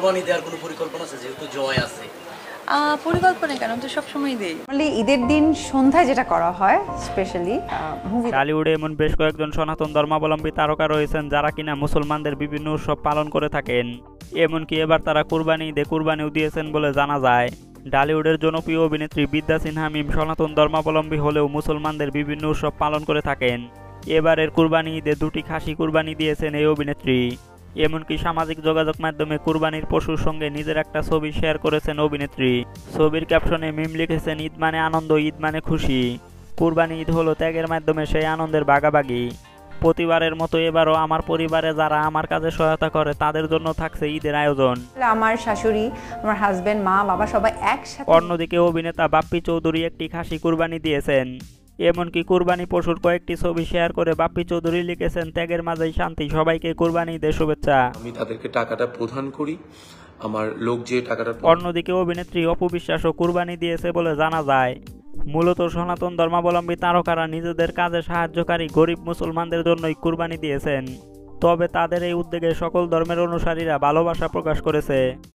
কুরবানি দেওয়ার কোনো পরিকল্পনা আছে যেহেতু জয় আছে? পরিকল্পনা কেন, তো সবসময় দেই। ঈদের দিন সন্ধ্যায় যেটা করা হয় স্পেশালি মুভি। টলিউডে এমন বেশ কয়েকজন সনাতন ধর্মাবলম্বী তারকা রয়েছেন যারা কিনা মুসলমানদের বিভিন্ন উৎসব পালন করে থাকেন। এমনকি এবার তারা কুরবানি ঈদে কুরবানিও দিয়েছেন বলে জানা যায়। টলিউডের জনপ্রিয় অভিনেত্রী বিদ্যা সিনহা মিম সনাতন ধর্মাবলম্বী হলেও মুসলমানদের বিভিন্ন উৎসব পালন করে থাকেন। এবারের কুরবানি ঈদে 2টি খাসি কুরবানি দিয়েছেন এই অভিনেত্রী। এমনকি সামাজিক যোগাযোগ মাধ্যমে কুরবানির পশুর সঙ্গে নিজের একটা ছবি শেয়ার করেছেন অভিনেত্রী। ছবির ক্যাপশনে মিম লিখেছেন, ঈদ মানে আনন্দ, ঈদ মানে খুশি। কুরবানি ঈদ হলো ত্যাগের মাধ্যমে সেই আনন্দের ভাগাভাগি। প্রতিবারের মতো এবারও আমার পরিবারে যারা আমার কাজে সহায়তা করে তাদের জন্য থাকছে ঈদের আয়োজন। আমার শাশুড়ি, আমার হাজবেন্ড, মা, বাবা সবাই একসাথে। অন্যদিকে অভিনেতা বাপ্পি চৌধুরী একটি খাসি কুরবানি দিয়েছেন। এমনকি কুরবানি পশুর কয়েকটি ছবি শেয়ার করে বাপ্পি চৌধুরী লিখেছেন, ত্যাগের মাঝেই শান্তি, সবাইকে কুরবানি ঈদের শুভেচ্ছা। আমি তাদেরকে টাকাটা প্রদান করি, আমার লোক যে টাকাটা। অন্যদিকে অভিনেত্রী অপু বিশ্বাসও কুরবানি দিয়েছে বলে জানা যায়। মূলত সনাতন ধর্মাবলম্বী তারকারা নিজেদের কাজে সাহায্যকারী গরিব মুসলমানদের জন্যই কুরবানি দিয়েছেন। তবে তাদের এই উদ্যোগে সকল ধর্মের অনুসারীরা ভালোবাসা প্রকাশ করেছে।